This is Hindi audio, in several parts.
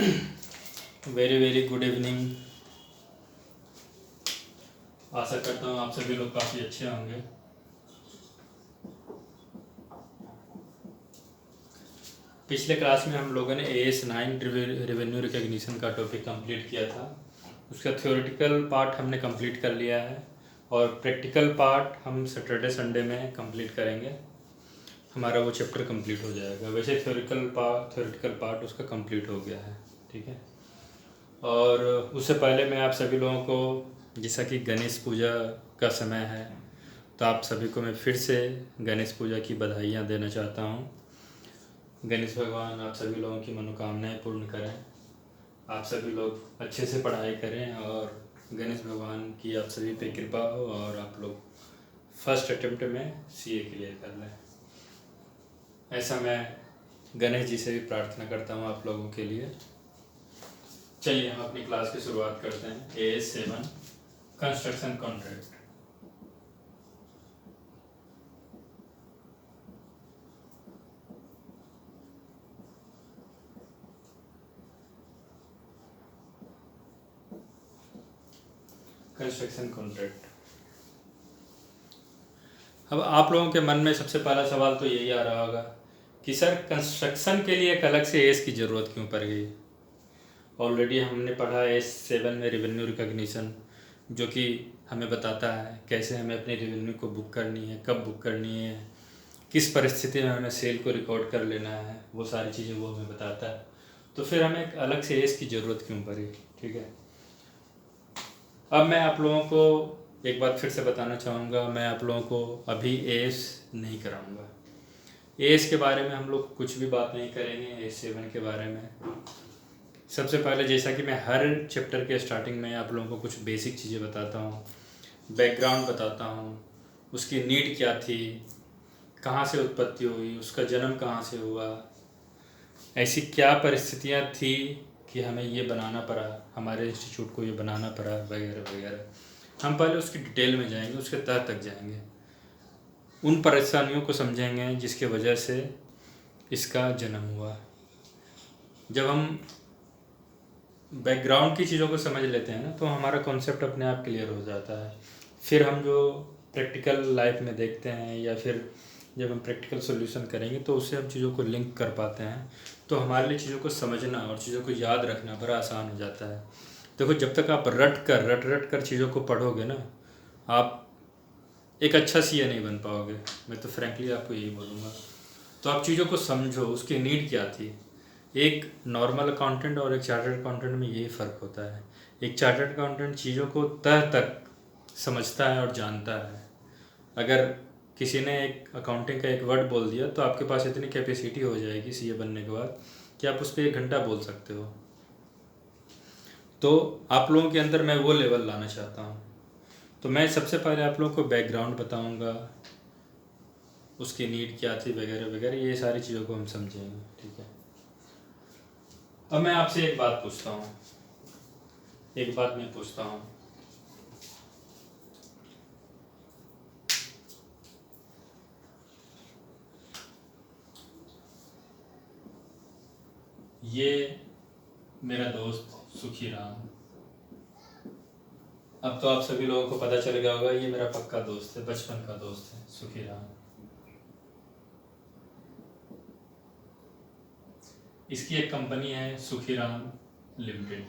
Very very good evening. आशा करता हूँ आप सभी लोग काफ़ी अच्छे होंगे। पिछले क्लास में हम लोगों ने AS9 रेवेन्यू रिकॉग्निशन का टॉपिक कंप्लीट किया था। उसका थ्योरेटिकल पार्ट हमने कंप्लीट कर लिया है और प्रैक्टिकल पार्ट हम सैटरडे संडे में कंप्लीट करेंगे। हमारा वो चैप्टर कंप्लीट हो जाएगा। वैसे थ्योरेटिकल पार्ट उसका कंप्लीट हो गया है, ठीक है। और उससे पहले मैं आप सभी लोगों को, जैसा कि गणेश पूजा का समय है, तो आप सभी को मैं फिर से गणेश पूजा की बधाइयाँ देना चाहता हूँ। गणेश भगवान आप सभी लोगों की मनोकामनाएं पूर्ण करें, आप सभी लोग अच्छे से पढ़ाई करें और गणेश भगवान की आप सभी पे कृपा हो और आप लोग फर्स्ट अटेम्प्ट में CA क्लियर कर लें। ऐसा मैं गणेश जी से भी प्रार्थना करता हूँ आप लोगों के लिए। चलिए हम अपनी क्लास की शुरुआत करते हैं। AS7 construction contract. Construction contract. अब आप लोगों के मन में सबसे पहला सवाल तो यही आ रहा होगा कि सर कंस्ट्रक्शन के लिए एक अलग से एस की ज़रूरत क्यों पड़ गई। ऑलरेडी हमने पढ़ा AS7 में रेवेन्यू रिकॉग्निशन, जो कि हमें बताता है कैसे हमें अपनी रेवेन्यू को बुक करनी है, कब बुक करनी है, किस परिस्थिति में हमें सेल को रिकॉर्ड कर लेना है, वो सारी चीज़ें वो हमें बताता है। तो फिर हमें एक अलग से एस की ज़रूरत क्यों पड़ी, ठीक है। अब मैं आप लोगों को एक बात फिर से बताना चाहूँगा, मैं आप लोगों को अभी AS नहीं कराऊँगा। AS के बारे में हम लोग कुछ भी बात नहीं करेंगे। AS7 के बारे में सबसे पहले, जैसा कि मैं हर चैप्टर के स्टार्टिंग में आप लोगों को कुछ बेसिक चीज़ें बताता हूँ, बैकग्राउंड बताता हूँ, उसकी नीड क्या थी, कहाँ से उत्पत्ति हुई, उसका जन्म कहाँ से हुआ, ऐसी क्या परिस्थितियाँ थी कि हमें ये बनाना पड़ा, हमारे इंस्टीट्यूट को ये बनाना पड़ा, वगैरह वगैरह। हम पहले उसकी डिटेल में जाएंगे, उसके तह तक जाएंगे, उन परेशानियों को समझेंगे जिसके वजह से इसका जन्म हुआ। जब हम बैकग्राउंड की चीज़ों को समझ लेते हैं ना, तो हमारा कॉन्सेप्ट अपने आप क्लियर हो जाता है। फिर हम जो प्रैक्टिकल लाइफ में देखते हैं या फिर जब हम प्रैक्टिकल सॉल्यूशन करेंगे तो उससे हम चीज़ों को लिंक कर पाते हैं, तो हमारे लिए चीज़ों को समझना और चीज़ों को याद रखना बड़ा आसान हो जाता है। देखो, जब तक आप रट कर चीज़ों को पढ़ोगे ना, आप एक अच्छा CA नहीं बन पाओगे। मैं तो फ्रैंकली आपको यही बोलूँगा। तो आप चीज़ों को समझो, उसकी नीड क्या थी। एक नॉर्मल अकाउंटेंट और एक चार्टर्ड अकाउंटेंट में यही फ़र्क होता है। एक चार्टर्ड अकाउंटेंट चीज़ों को तह तक समझता है और जानता है। अगर किसी ने एक अकाउंटिंग का एक वर्ड बोल दिया तो आपके पास इतनी कैपेसिटी हो जाएगी CA बनने के बाद कि आप उस पर 1 घंटा बोल सकते हो। तो आप लोगों के अंदर मैं वो लेवल लाना चाहता हूँ। तो मैं सबसे पहले आप लोगों को बैकग्राउंड बताऊँगा, उसकी नीड क्या थी, वगैरह वगैरह, ये सारी चीज़ों को हम समझेंगे, ठीक है। अब मैं आपसे एक बात पूछता हूँ, एक बात मैं पूछता हूँ, ये मेरा दोस्त सुखी राम। अब तो आप सभी लोगों को पता चल गया होगा, ये मेरा पक्का दोस्त है, बचपन का दोस्त है, सुखी राम। इसकी एक कंपनी है सुखी राम लिमिटेड।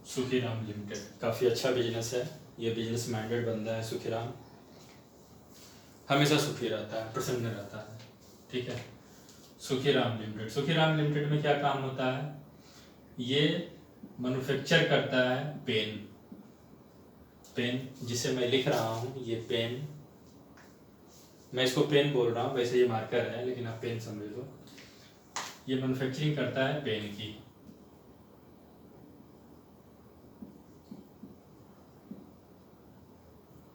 सुखी राम लिमिटेड काफ़ी अच्छा बिजनेस है। ये बिजनेस माइंडेड बंदा है सुखी राम, हमेशा सुखी रहता है, प्रसन्न रहता है, ठीक है। सुखी राम लिमिटेड में क्या काम होता है, ये मैन्युफैक्चर करता है पेन जिसे मैं लिख रहा हूँ। ये पेन, मैं इसको पेन बोल रहा हूँ, वैसे ये मार्कर है लेकिन आप पेन समझ लो। ये मैन्युफैक्चरिंग करता है पेन की।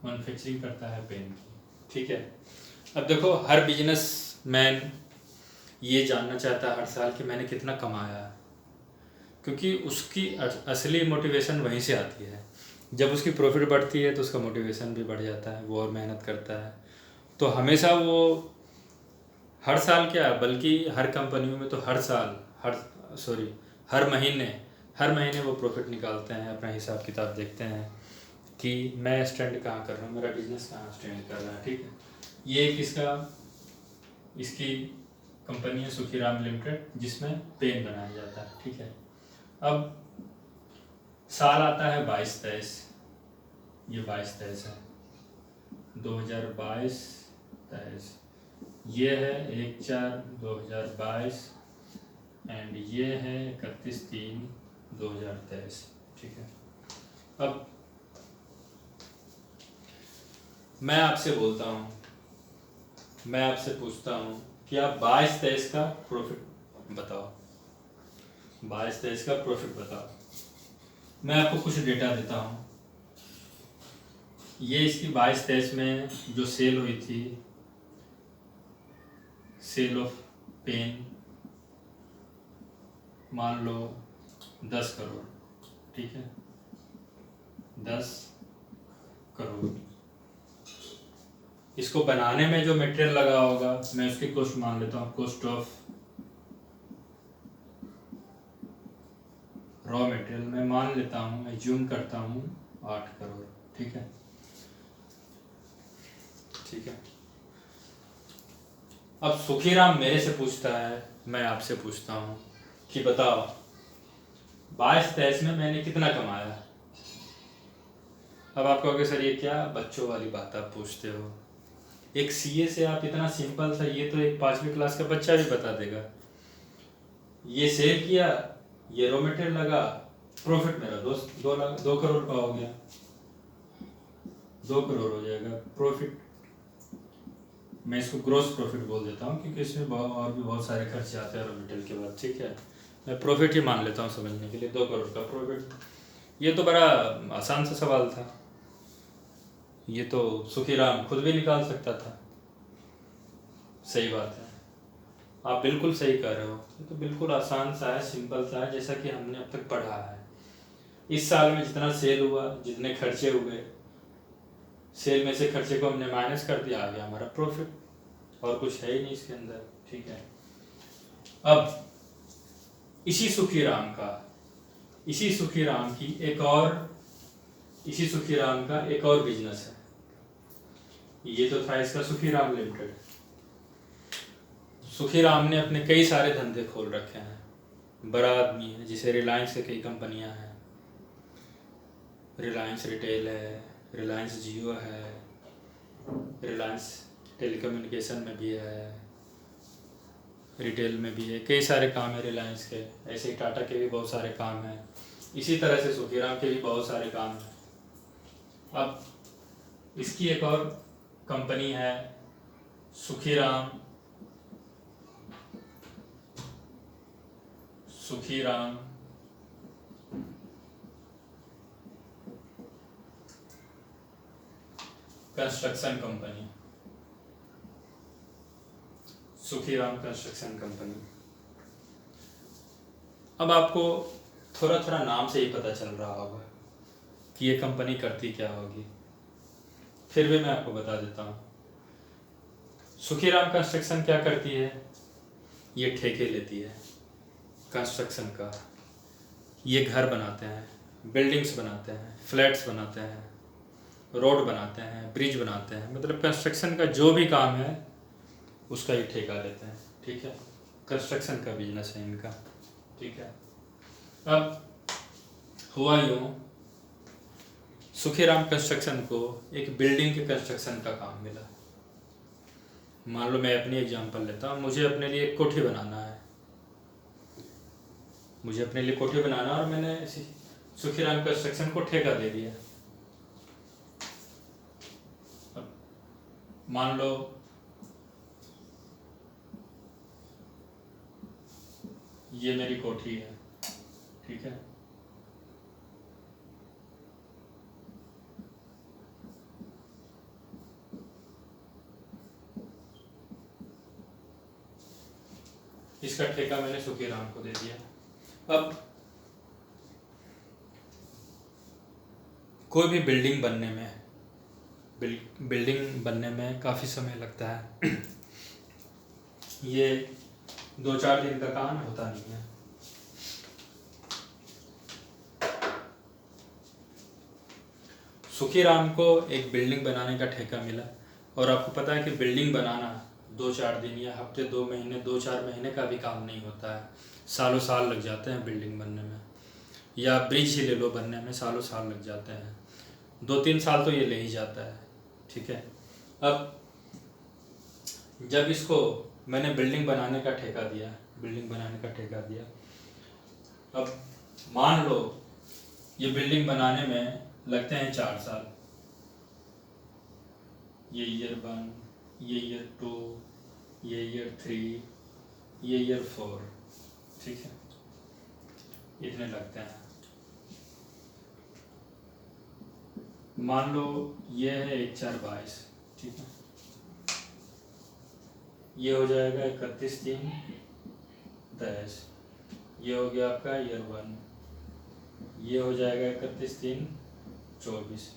मैन्युफैक्चरिंग करता है पेन की, ठीक है। अब देखो, हर बिजनेस मैन ये जानना चाहता है हर साल कि मैंने कितना कमाया है, क्योंकि उसकी असली मोटिवेशन वहीं से आती है। जब उसकी प्रॉफिट बढ़ती है तो उसका मोटिवेशन भी बढ़ जाता है, वो और मेहनत करता है। तो हमेशा वो हर साल क्या, बल्कि हर कंपनियों में तो हर महीने वो प्रॉफिट निकालते हैं, अपना हिसाब किताब देखते हैं कि मैं स्टैंड कहाँ कर रहा हूँ, मेरा बिजनेस कहाँ स्टैंड कर रहा है। ठीक है, ये किसका, इसकी कंपनी है सुखीराम लिमिटेड, जिसमें पेन बनाया जाता है। ठीक है, अब साल आता है 22-23, ये 22-23 है, 2022-23, ये है 1/4/2022 एंड ये है 31/3/2023। ठीक है, अब मैं आपसे बोलता हूँ, मैं आपसे पूछता हूँ कि आप 22-23 का प्रॉफिट बताओ, 22-23 का प्रॉफिट बताओ। मैं आपको कुछ डेटा देता हूँ। ये इसकी 22-23 में जो सेल हुई थी, सेल ऑफ पेन, मान लो 10 करोड़। ठीक है, 10 करोड़। इसको बनाने में जो मटेरियल लगा होगा, मैं उसकी कॉस्ट मान लेता हूँ, कॉस्ट ऑफ रॉ मटेरियल मैं मान लेता हूँ, मैं जूम करता हूँ 8 करोड़। ठीक है, ठीक है। अब सुखीराम मेरे से पूछता है, मैं आपसे पूछता हूँ कि बताओ 22-23 में मैंने कितना कमाया। अब आप कहोगे सर ये क्या बच्चों वाली बात आप पूछते हो, एक सीए से आप इतना सिंपल सा, ये तो एक 5वीं क्लास का बच्चा भी बता देगा। ये सेल किया, ये रॉ मटेरियल लगा, प्रॉफिट मेरा 2 करोड़ का हो गया, 2 करोड़ हो जाएगा प्रॉफिट। मैं इसको ग्रॉस प्रॉफिट बोल देता हूँ क्योंकि इसमें और भी बहुत सारे खर्चे आते हैं रॉ मटेरियल के बाद। ठीक है, मैं प्रॉफिट ही मान लेता हूँ समझने के लिए, 2 करोड़ का प्रॉफिट। ये तो बड़ा आसान सा सवाल था, ये तो सुखीराम खुद भी निकाल सकता था। सही बात है, आप बिल्कुल सही कह रहे हो, ये तो बिल्कुल आसान सा है, सिंपल सा है, जैसा कि हमने अब तक पढ़ा है। इस साल में जितना सेल हुआ, जितने खर्चे हुए, सेल में से खर्चे को हमने माइनस कर दिया, आ गया हमारा प्रॉफिट, और कुछ है ही नहीं इसके अंदर। ठीक है, अब इसी सुखीराम का एक और बिजनेस है। ये तो था इसका सुखीराम लिमिटेड। सुखीराम ने अपने कई सारे धंधे खोल रखे हैं, बड़ा आदमी है, जिसे रिलायंस के कई कंपनियां हैं, रिलायंस रिटेल है, रिलायंस जियो है, रिलायंस टेलीकम्युनिकेशन में भी है, रिटेल में भी है, कई सारे काम है रिलायंस के। ऐसे ही टाटा के भी बहुत सारे काम हैं, इसी तरह से सुखीराम के भी बहुत सारे काम हैं। अब इसकी एक और कंपनी है Sukhiram construction company, Sukhiram construction company. अब आपको थोड़ा थोड़ा नाम से ही पता चल रहा होगा कि ये कंपनी करती क्या होगी, फिर भी मैं आपको बता देता हूँ। सुखीराम कंस्ट्रक्शन क्या करती है, ये ठेके लेती है कंस्ट्रक्शन का। ये घर बनाते हैं, बिल्डिंग्स बनाते हैं, फ्लैट्स बनाते हैं, रोड बनाते हैं, ब्रिज बनाते हैं, मतलब कंस्ट्रक्शन का जो भी काम है उसका ये ठेका लेते हैं। ठीक है, कंस्ट्रक्शन का बिजनेस है इनका। ठीक है, अब हुआ यूँ, सुखीराम कंस्ट्रक्शन को एक बिल्डिंग के कंस्ट्रक्शन का काम मिला। मान लो मैं अपनी एग्जांपल लेता हूँ, मुझे अपने लिए एक कोठी बनाना है, और मैंने सुखीराम कंस्ट्रक्शन को ठेका दे दिया। मान लो ये मेरी कोठी है। ठीक है, इसका ठेका मैंने सुखीराम को दे दिया। अब कोई भी बिल्डिंग बनने में काफ़ी समय लगता है ये 2-4 दिन का काम होता नहीं है। सुखीराम को एक बिल्डिंग बनाने का ठेका मिला, और आपको पता है कि बिल्डिंग बनाना 2-4 दिन या हफ्ते 2 महीने 2-4 महीने का भी काम नहीं होता है, सालों साल लग जाते हैं बिल्डिंग बनने में। या ब्रिज ही ले लो, बनने में सालों साल लग जाते हैं, 2-3 साल तो ये ले ही जाता है। ठीक है, अब जब इसको मैंने बिल्डिंग बनाने का ठेका दिया, अब मान लो ये बिल्डिंग बनाने में लगते हैं 4 साल, ये ईयर 1, ये ईयर 2, ये ईयर 3, ये ईयर 4, ठीक है, इतने लगते हैं। मान लो ये है 1/4/22, ठीक है, ये हो जाएगा 31/3/10, ये हो गया आपका ईयर 1, ये हो जाएगा 31/3/24,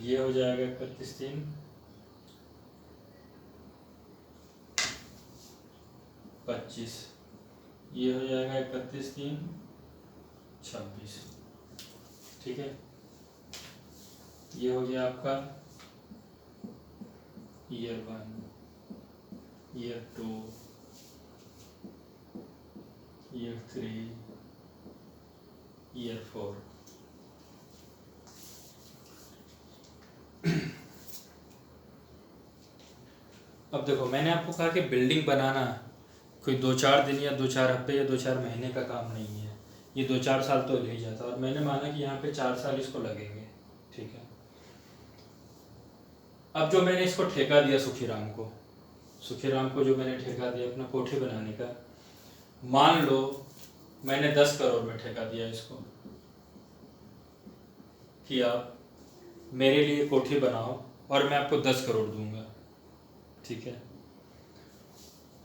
ये हो जाएगा 31/3/25, ये हो जाएगा 31/3/26, ठीक है, ये हो गया आपका ईयर 1, ईयर 2, ईयर 3, ईयर 4। अब देखो, मैंने आपको कहा कि बिल्डिंग बनाना कोई 2-4 दिन या 2-4 हफ्ते या 2-4 महीने का काम नहीं है, ये 2-4 साल तो ले ही जाता, और मैंने माना कि यहाँ पे 4 साल इसको लगेंगे। ठीक है, अब जो मैंने इसको ठेका दिया सुखीराम को जो मैंने ठेका दिया अपना कोठी बनाने का, मान लो मैंने 10 करोड़ में ठेका दिया इसको कि आप मेरे लिए कोठी बनाओ और मैं आपको 10 करोड़ दूंगा। ठीक है,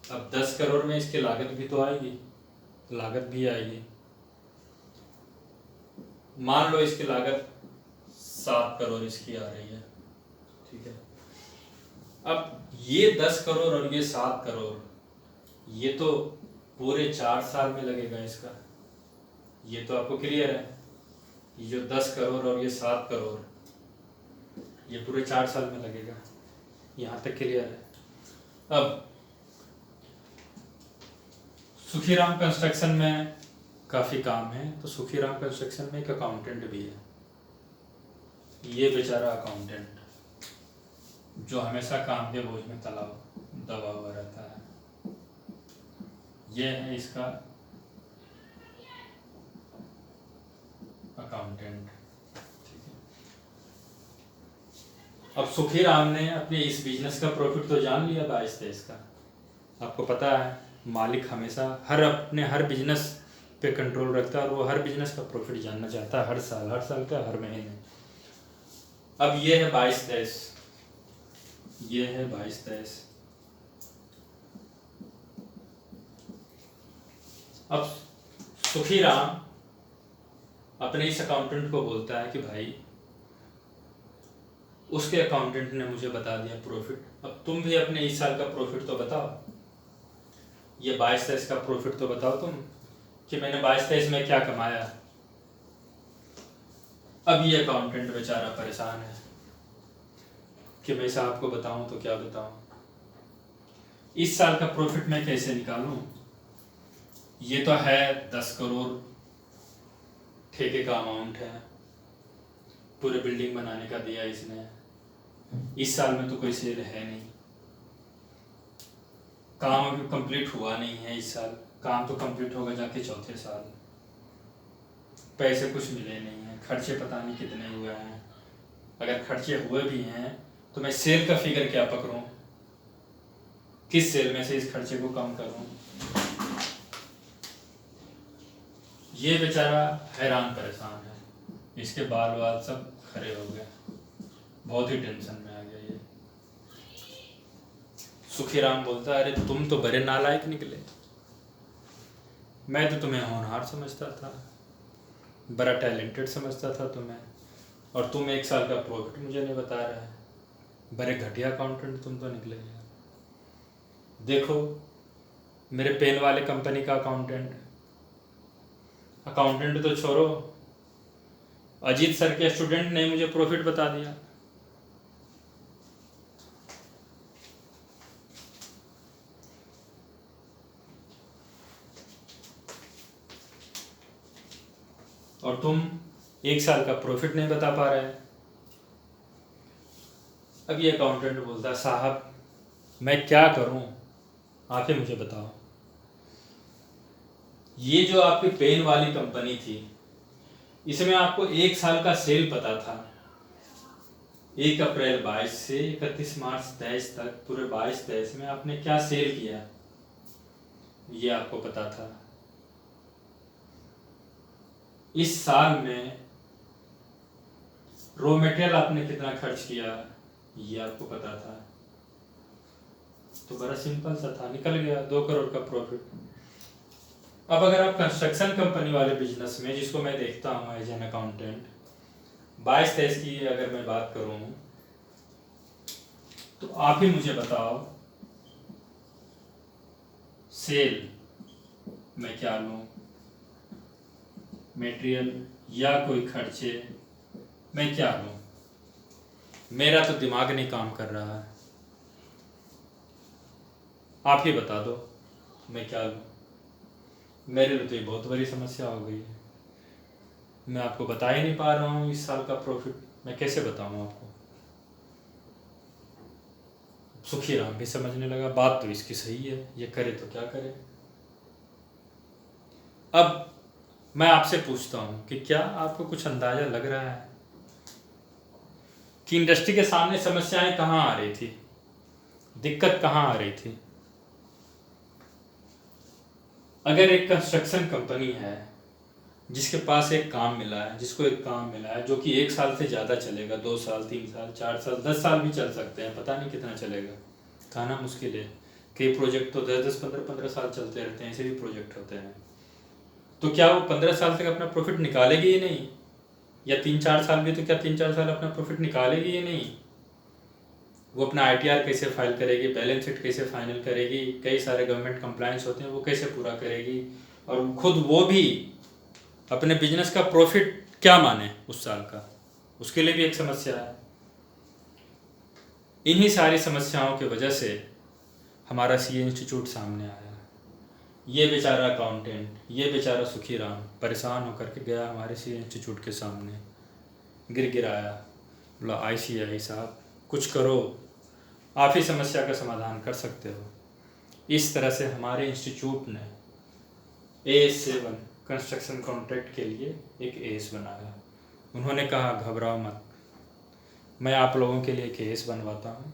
अब 10 करोड़ में इसकी लागत भी तो आएगी, मान लो इसकी लागत 7 करोड़ इसकी आ रही है। ठीक है, अब ये 10 करोड़ और ये 7 करोड़ ये तो पूरे 4 साल में लगेगा इसका, ये तो आपको क्लियर है। ये जो 10 करोड़ और ये 7 करोड़ ये पूरे 4 साल में लगेगा, यहाँ तक क्लियर है। अब सुखीराम कंस्ट्रक्शन में काफ़ी काम है, तो सुखीराम कंस्ट्रक्शन में एक अकाउंटेंट भी है। ये बेचारा अकाउंटेंट जो हमेशा काम के बोझ में दबा हुआ रहता है, ये है इसका अकाउंटेंट। ठीक है, अब सुखीराम ने अपने इस बिजनेस का प्रॉफिट तो जान लिया 22-23 का। आपको पता है मालिक हमेशा हर बिजनेस पे कंट्रोल रखता है, और वो हर बिजनेस का प्रॉफिट जानना चाहता है, हर साल का, हर महीने। अब ये है 22-23, ये है 22-23। अब सुखीराम अपने इस अकाउंटेंट को बोलता है कि भाई उसके अकाउंटेंट ने मुझे बता दिया प्रॉफिट, अब तुम भी अपने इस साल का प्रॉफिट तो बताओ, ये 22-23 का प्रॉफिट तो बताओ तुम कि मैंने 22-23 में क्या कमाया। अब ये अकाउंटेंट बेचारा परेशान है कि मैं साहब को बताऊं तो क्या बताऊं, इस साल का प्रॉफिट मैं कैसे निकालूं। ये तो है 10 करोड़ ठेके का अमाउंट है, पूरे बिल्डिंग बनाने का दिया इसने, इस साल में तो कोई सेल है नहीं, काम अभी कंप्लीट हुआ नहीं है इस साल, काम तो कंप्लीट होगा जाके चौथे साल, पैसे कुछ मिले नहीं हैं, खर्चे पता नहीं कितने हुए हैं, अगर खर्चे हुए भी हैं तो मैं सेल का फिगर क्या पकड़ूं, किस सेल में से इस खर्चे को कम करूं। ये बेचारा हैरान परेशान है, इसके बाल सब खड़े हो गए, बहुत ही टेंशन में आ गया ये। सुखीराम बोलता है, अरे तुम तो बड़े नालायक निकले, मैं तो तुम्हें होनहार समझता था, बड़ा टैलेंटेड समझता था तुम्हें, और तुम 1 साल का प्रॉफिट मुझे नहीं बता रहा है, बड़े घटिया अकाउंटेंट तुम तो निकले यार। देखो मेरे पेन वाले कंपनी का अकाउंटेंट। अकाउंटेंट तो छोड़ो, अजीत सर के स्टूडेंट ने मुझे प्रॉफिट बता दिया। और तुम 1 साल का प्रॉफिट नहीं बता पा रहे। अब ये अकाउंटेंट बोलता है, साहब मैं क्या करूं, आप ही मुझे बताओ। ये जो आपकी पेन वाली कंपनी थी, इसमें आपको 1 साल का सेल पता था। 1 अप्रैल 22 से 31 मार्च 23 तक पूरे 22-23 में आपने क्या सेल किया, ये आपको पता था। इस साल में रॉ मटेरियल आपने कितना खर्च किया, ये आपको पता था। तो बड़ा सिंपल सा था, निकल गया 2 करोड़ का प्रॉफिट। अब अगर आप कंस्ट्रक्शन कंपनी वाले बिजनेस में, जिसको मैं देखता हूँ एज एन अकाउंटेंट, 22-23 की अगर मैं बात करूँ, तो आप ही मुझे बताओ सेल मैं क्या लूँ, मटेरियल या कोई खर्चे मैं क्या लूँ। मेरा तो दिमाग नहीं काम कर रहा है, आप ही बता दो मैं क्या लूँ। मेरे लिए तो ये बहुत बड़ी समस्या हो गई है। मैं आपको बता ही नहीं पा रहा हूँ इस साल का प्रॉफिट, मैं कैसे बताऊँ आपको। सुखी राम भी समझने लगा, बात तो इसकी सही है, ये करे तो क्या करे। अब मैं आपसे पूछता हूँ कि क्या आपको कुछ अंदाजा लग रहा है कि इंडस्ट्री के सामने समस्याएं कहाँ आ रही थी, दिक्कत कहाँ आ रही थी। अगर एक कंस्ट्रक्शन कंपनी है जिसके पास एक काम मिला है, जिसको एक काम मिला है जो कि 1 साल से ज़्यादा चलेगा, 2 साल 3 साल 4 साल 10 साल भी चल सकते हैं, पता नहीं कितना चलेगा, कहना मुश्किल है। कई प्रोजेक्ट तो 10-10 15-15 साल चलते रहते हैं, ऐसे भी प्रोजेक्ट होते हैं। तो क्या वो 15 साल तक अपना प्रॉफिट निकालेगी ही नहीं, या 3-4 साल भी, तो क्या 3-4 साल अपना प्रॉफिट निकालेगी ही नहीं। वो अपना ITR कैसे फाइल करेगी, बैलेंस शीट कैसे फाइनल करेगी, कई सारे गवर्नमेंट कंप्लायंस होते हैं वो कैसे पूरा करेगी, और खुद वो भी अपने बिजनेस का प्रॉफिट क्या माने उस साल का, उसके लिए भी एक समस्या है। इन्हीं सारी समस्याओं की वजह से हमारा CA इंस्टीट्यूट सामने आया। ये बेचारा अकाउंटेंट, ये बेचारा सुखी राम परेशान होकर के गया हमारे CA इंस्टीट्यूट के सामने, गिर गिराया, बोला ICAI साहब कुछ करो, आप ही समस्या का समाधान कर सकते हो। इस तरह से हमारे इंस्टीट्यूट ने AS7 कंस्ट्रक्शन कॉन्ट्रैक्ट के लिए एक AS बनाया। उन्होंने कहा घबराओ मत, मैं आप लोगों के लिए एक AS बनवाता हूँ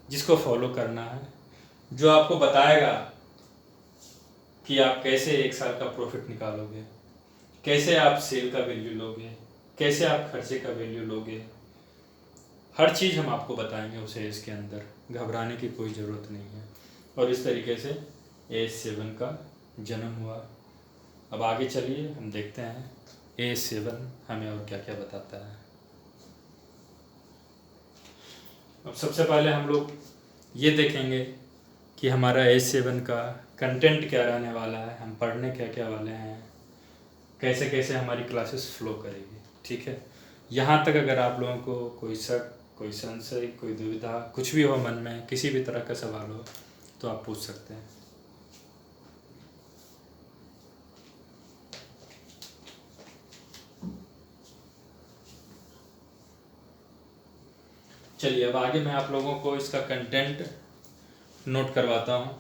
जिसको फॉलो करना है, जो आपको बताएगा कि आप कैसे 1 साल का प्रॉफिट निकालोगे, कैसे आप सेल का वैल्यू लोगे, कैसे आप खर्चे का वैल्यू लोगे। हर चीज़ हम आपको बताएंगे उस AS के अंदर, घबराने की कोई ज़रूरत नहीं है। और इस तरीके से AS7 का जन्म हुआ। अब आगे चलिए हम देखते हैं AS7 हमें और क्या क्या बताता है। अब सबसे पहले हम लोग ये देखेंगे कि हमारा AS7 का कंटेंट क्या रहने वाला है, हम पढ़ने क्या क्या वाले हैं, कैसे कैसे हमारी क्लासेस फ्लो करेगी। ठीक है, यहाँ तक अगर आप लोगों को कोई शक, कोई संशय, कोई दुविधा, कुछ भी हो मन में, किसी भी तरह का सवाल हो तो आप पूछ सकते हैं। चलिए अब आगे मैं आप लोगों को इसका कंटेंट नोट करवाता हूँ।